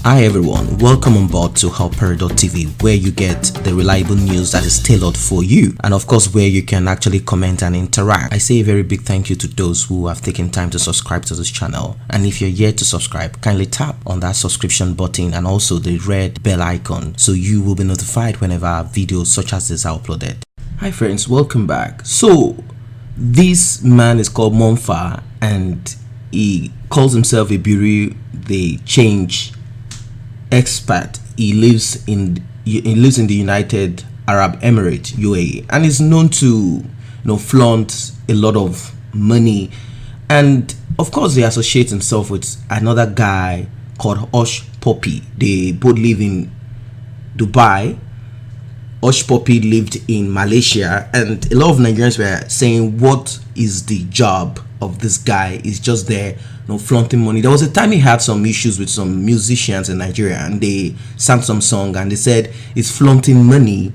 Hi everyone, welcome on board to ARR3ST, where you get the reliable news that is tailored for you, and of course where you can actually comment and interact. I say a very big thank you to those who have taken time to subscribe to this channel, and if you're yet to subscribe, kindly tap on that subscription button and also the red bell icon so you will be notified whenever videos such as this are uploaded. Hi friends, welcome back. So this man is called Mpha and he calls himself a beauty the change expert. He lives in the United Arab Emirates, UAE, and is known to flaunt a lot of money, and of course he associates himself with another guy called Hushpupis. They both live in Dubai. Hushpupis lived in Malaysia, and a lot of Nigerians were saying, what is the job of this guy? Is just there flaunting money. There was a time he had some issues with some musicians in Nigeria, and they sang some song and they said he's flaunting money,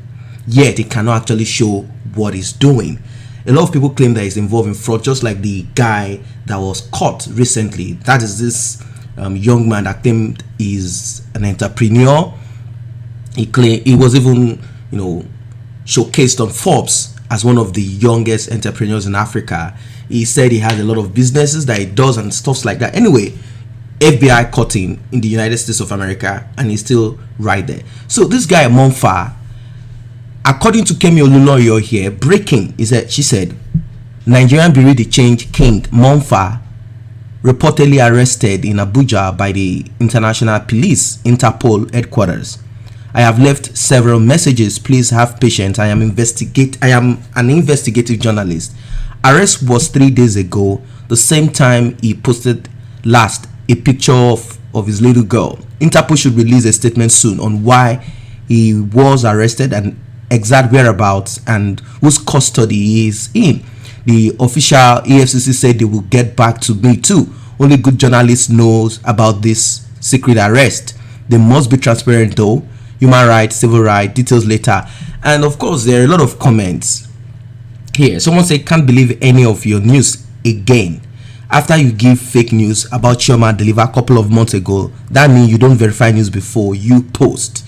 yet he cannot actually show what he's doing. A lot of people claim that he's involved in fraud, just like the guy that was caught recently. That is this young man that claimed he's an entrepreneur. He claimed he was even showcased on Forbes as one of the youngest entrepreneurs in Africa. He said he has a lot of businesses that he does and stuff like that. Anyway, FBI caught him in the United States of America and he's still right there. So this guy Mpha, according to Kemi Oluloyo here, breaking is that she said Nigerian Bureau de Change king Mpha reportedly arrested in Abuja by the International Police Interpol headquarters. I have left several messages. Please have patience. I am an investigative journalist. Arrest was 3 days ago, the same time he posted last a picture of his little girl. Interpol should release a statement soon on why he was arrested and exact whereabouts and whose custody he is in. The official Efcc said they will get back to me too. Only good journalists knows about this secret arrest. They must be transparent though. Human rights, civil rights, details later. And of course there are a lot of comments here. Someone say, can't believe any of your news again. After you give fake news about Chioma delivered a couple of months ago, that means you don't verify news before you post.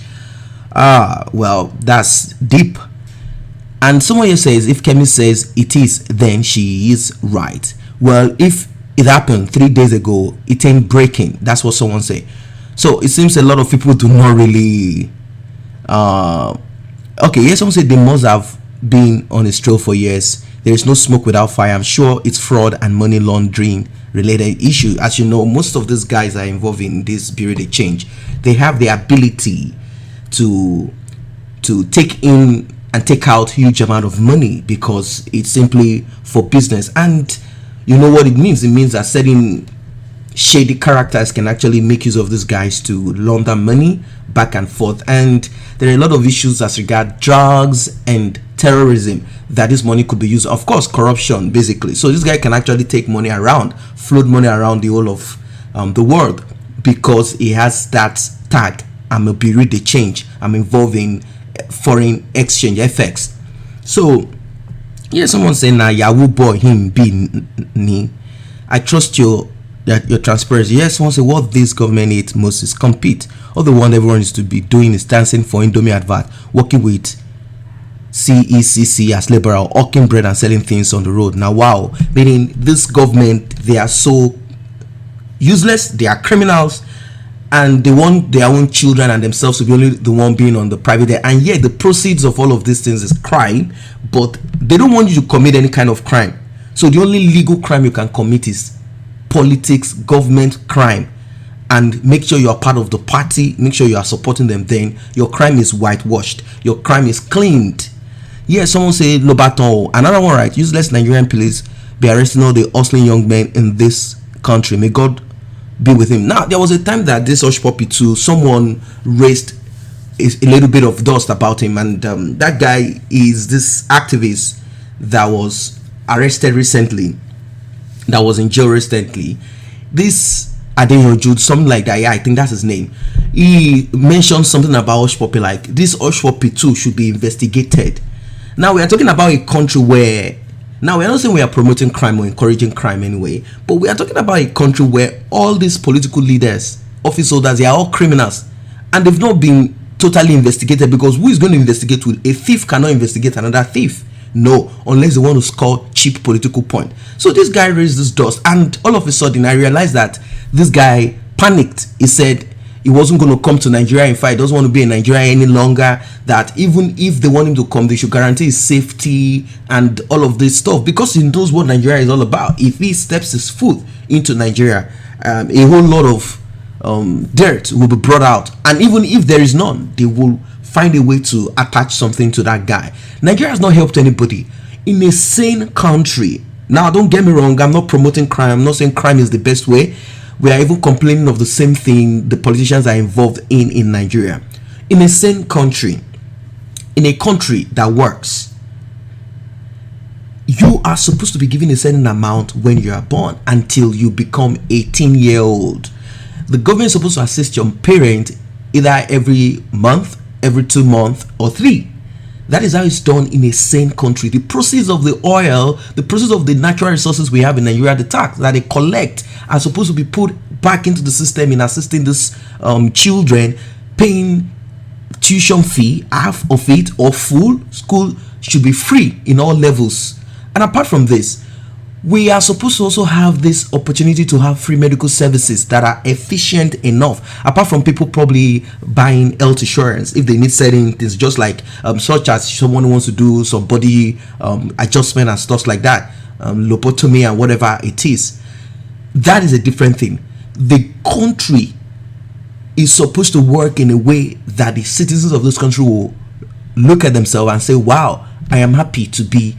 Well, that's deep. And someone here says, if Kemi says it is, then she is right. Well, if it happened 3 days ago, it ain't breaking. That's what someone say. So it seems a lot of people do not really okay, yes, someone said they must have been on a stroll for years. There is no smoke without fire. I'm sure it's fraud and money laundering related issue. As you know, most of these guys are involved in this bureau de change. They have the ability to take in and take out huge amount of money because it's simply for business. And you know what it means? It means that certain shady characters can actually make use of these guys to launder money back and forth. And there are a lot of issues as regard drugs and terrorism that this money could be used. Of course, corruption basically. So this guy can actually take money around, float money around the whole of the world because he has that tag. I'm a bureau de change. I'm involved in foreign exchange FX. So yeah, someone saying na Yahoo boy him be ni. I trust your transparency. Yes, someone say what this government needs most is compete. All the one everyone is to be doing is dancing for Indomie advert, working with CECC as laborer, hawking bread and selling things on the road. Now wow, meaning this government, they are so useless, they are criminals, and they want their own children and themselves to be only the one being on the private day. And yet the proceeds of all of these things is crime, but they don't want you to commit any kind of crime. So the only legal crime you can commit is politics, government crime, and make sure you are part of the party, make sure you are supporting them. Then your crime is whitewashed, your crime is cleaned. Yeah, someone say Lobaton. Another one, right? Useless Nigerian police be arresting all the hustling young men in this country. May God be with him. Now there was a time that this Hushpupis too, someone raised a little bit of dust about him, and that guy is this activist that was arrested recently, that was in jail recently. This Adeyanju, something like that, yeah, I think that's his name. He mentioned something about Hushpupis, like this Hushpupis too should be investigated. Now we are talking about a country where, now we're not saying we are promoting crime or encouraging crime anyway, but we are talking about a country where all these political leaders office holders, they are all criminals, and they've not been totally investigated, because who is going to investigate with a thief cannot investigate another thief? No, unless they want to score cheap political point. So this guy raised this dust, and all of a sudden I realized that this guy panicked. He said he wasn't going to come to Nigeria. In fact, he doesn't want to be in Nigeria any longer. That even if they want him to come, they should guarantee his safety and all of this stuff, because he knows what Nigeria is all about. If he steps his foot into Nigeria, a whole lot of dirt will be brought out, and even if there is none, they will find a way to attach something to that guy. Nigeria has not helped anybody. In a sane country, now don't get me wrong, I'm not promoting crime, I'm not saying crime is the best way. We are even complaining of the same thing the politicians are involved in Nigeria. In a sane country, in a country that works, you are supposed to be given a certain amount when you are born until you become 18-year-old. The government is supposed to assist your parent either every month, every 2 months, or 3. That is how it's done in a sane country. The proceeds of the oil, the proceeds of the natural resources we have in Nigeria, the tax that they collect, are supposed to be put back into the system in assisting these children, paying tuition fee, half of it or full. School should be free in all levels. And apart from this, we are supposed to also have this opportunity to have free medical services that are efficient enough, apart from people probably buying health insurance if they need certain things, just like such as someone wants to do some body adjustment and stuff like that, lobotomy and whatever it is. That is a different thing. The country is supposed to work in a way that the citizens of this country will look at themselves and say, wow, I am happy to be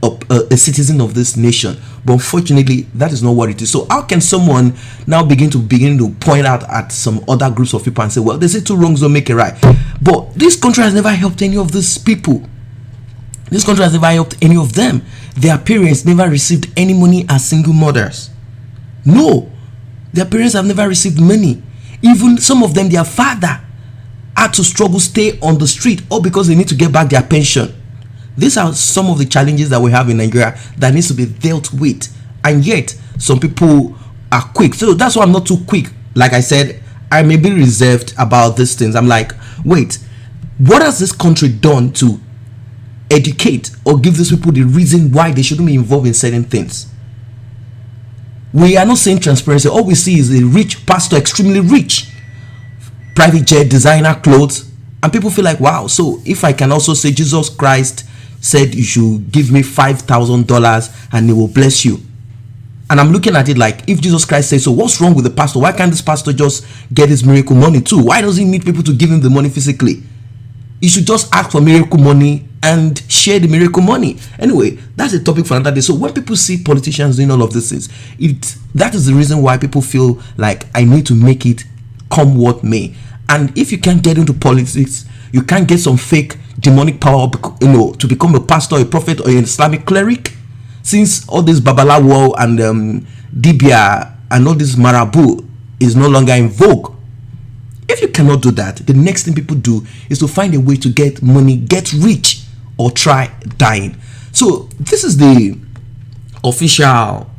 a citizen of this nation. But unfortunately, that is not what it is. So how can someone now begin to point out at some other groups of people and say, well, they say 2 wrongs don't make a right? But this country has never helped any of these people. This country has never helped any of them. Their parents never received any money as single mothers. No, their parents have never received money. Even some of them, their father had to struggle, stay on the street, all because they need to get back their pension. These are some of the challenges that we have in Nigeria that needs to be dealt with, and yet some people are quick. So that's why I'm not too quick. Like I said, I may be reserved about these things. I'm like, wait, what has this country done to educate or give these people the reason why they shouldn't be involved in certain things? We are not saying transparency. All we see is a rich pastor, extremely rich, private jet, designer clothes, and people feel like, wow, so if I can also say Jesus Christ said you should give me $5,000 and he will bless you. And I'm looking at it like, if Jesus Christ says so, what's wrong with the pastor? Why can't this pastor just get his miracle money too? Why does he need people to give him the money physically? He should just ask for miracle money and share the miracle money. Anyway, that's a topic for another day. So when people see politicians doing all of this things, that is the reason why people feel like I need to make it come what may. And if you can't get into politics, you can't get some fake demonic power, to become a pastor, a prophet, or an Islamic cleric. Since all this babalawo and dibia and all this marabu is no longer in vogue, if you cannot do that, the next thing people do is to find a way to get money, get rich, or try dying. So this is the official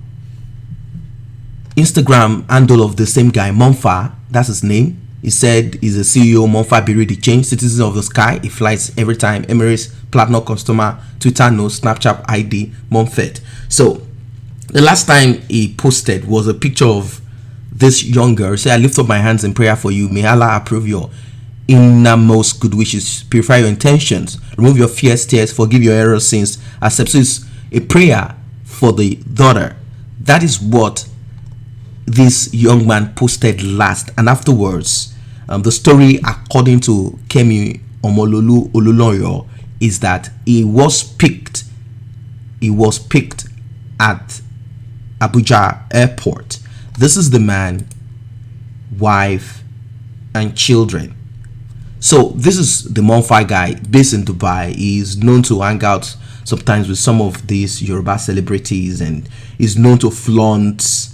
Instagram handle of the same guy, Mpha. That's his name. He said he's a CEO, Mpha Biridi Change, citizen of the sky. He flies every time. Emirates, platinum customer, Twitter no, Snapchat ID, Mpha. So the last time he posted was a picture of this young girl. Say, I lift up my hands in prayer for you. May Allah approve your innermost good wishes, purify your intentions, remove your fears, tears, forgive your errors, sins. Accept. So it's a prayer for the daughter. That is what this young man posted last. And afterwards, the story, according to Kemi Omololu Olulonyo, is that he was picked at Abuja airport. This is the man, wife, and children. So this is the Mpha guy based in Dubai. He is known to hang out sometimes with some of these Yoruba celebrities, and is known to flaunt,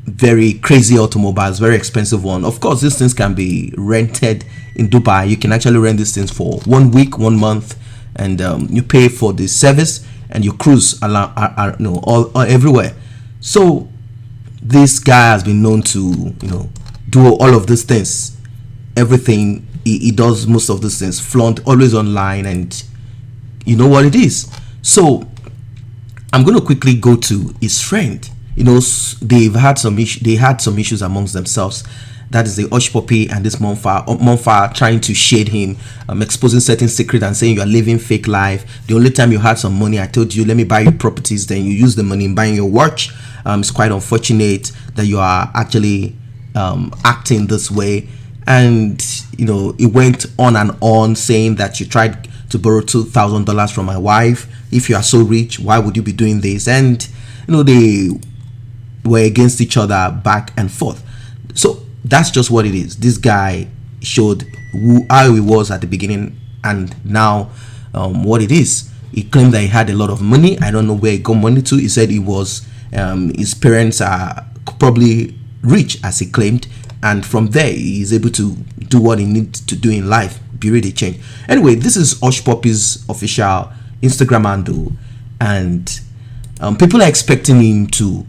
very crazy automobiles, very expensive one. Of course, these things can be rented in Dubai. You can actually rent these things for 1 week, 1 month, and you pay for the service and you cruise all everywhere. So this guy has been known to do all of these things. Everything he does, most of these things, flaunt, always online, and you know what it is. So I'm going to quickly go to his friend. You know, they've had some they had some issues amongst themselves. That is the Hushpupis and this Mpha trying to shade him, exposing certain secret and saying you are living fake life. The only time you had some money, I told you, let me buy you properties, then you use the money in buying your watch. It's quite unfortunate that you are actually acting this way. And you know, it went on and on, saying that you tried to borrow $2,000 from my wife. If you are so rich, why would you be doing this? And you know, they were against each other back and forth. So that's just what it is. This guy showed how he was at the beginning, and now what it is. He claimed that he had a lot of money. I don't know where he got money to. He said he was his parents are probably rich, as he claimed, and from there he is able to do what he needs to do in life. Be ready to change. Anyway, this is Hushpupis' official Instagram handle, and people are expecting him to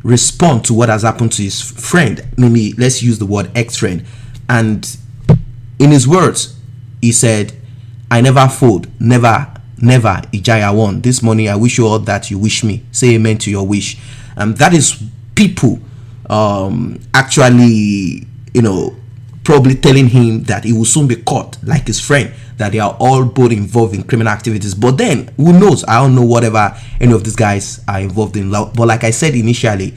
respond to what has happened to his friend. Maybe let's use the word ex-friend. And in his words, he said, I never fold, never Ijaya won. This morning I wish you all that you wish me. Say amen to your wish. That is people actually, you know, probably telling him that he will soon be caught, like his friend, that they are all both involved in criminal activities. But then who knows? I don't know whatever any of these guys are involved in. But like I said initially,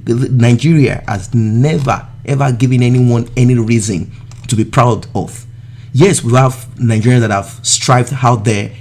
Nigeria has never ever given anyone any reason to be proud of. Yes, we have Nigerians that have strived out there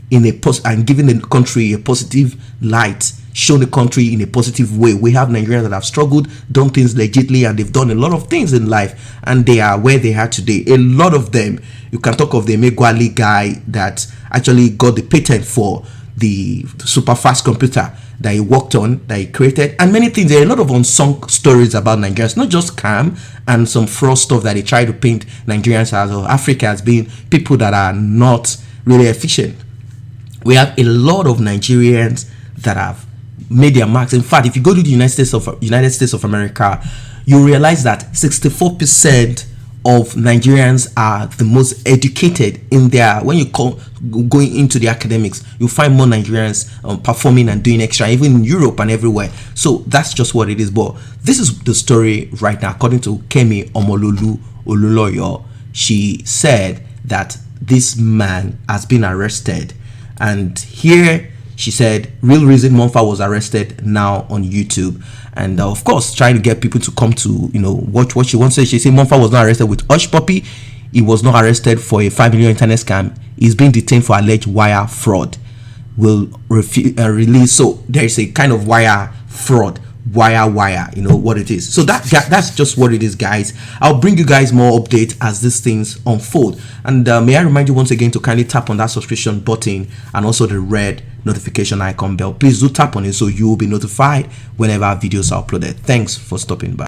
in a and given the country a positive light, shown the country in a positive way. We have Nigerians that have struggled, done things legitly, and they've done a lot of things in life, and they are where they are today. A lot of them, you can talk of the Megwali guy that actually got the patent for the super fast computer that he worked on, that he created, and many things. There are a lot of unsung stories about Nigerians, not just scam and some fraud stuff that they try to paint Nigerians as, or Africa as being people that are not really efficient. We have a lot of Nigerians that have made their marks. In fact, if you go to the United States of America, you realize that 64% of Nigerians are the most educated in their, when you call going into the academics, you find more Nigerians performing and doing extra, even in Europe and everywhere. So that's just what it is. But this is the story right now. According to Kemi Omololu Oluloyo, she said that this man has been arrested, and here she said real reason Mpha was arrested now on YouTube, and of course trying to get people to come to, you know, watch what she wants to say. She said Mpha was not arrested with Hushpupis. He was not arrested for a 5 million internet scam. He's being detained for alleged wire fraud. Will release. So there is a kind of wire fraud, wire, you know what it is. So that's just what it is, guys. I'll bring you guys more updates as these things unfold, and may I remind you once again to kindly tap on that subscription button and also the red notification icon bell. Please do tap on it so you will be notified whenever videos are uploaded. Thanks for stopping by.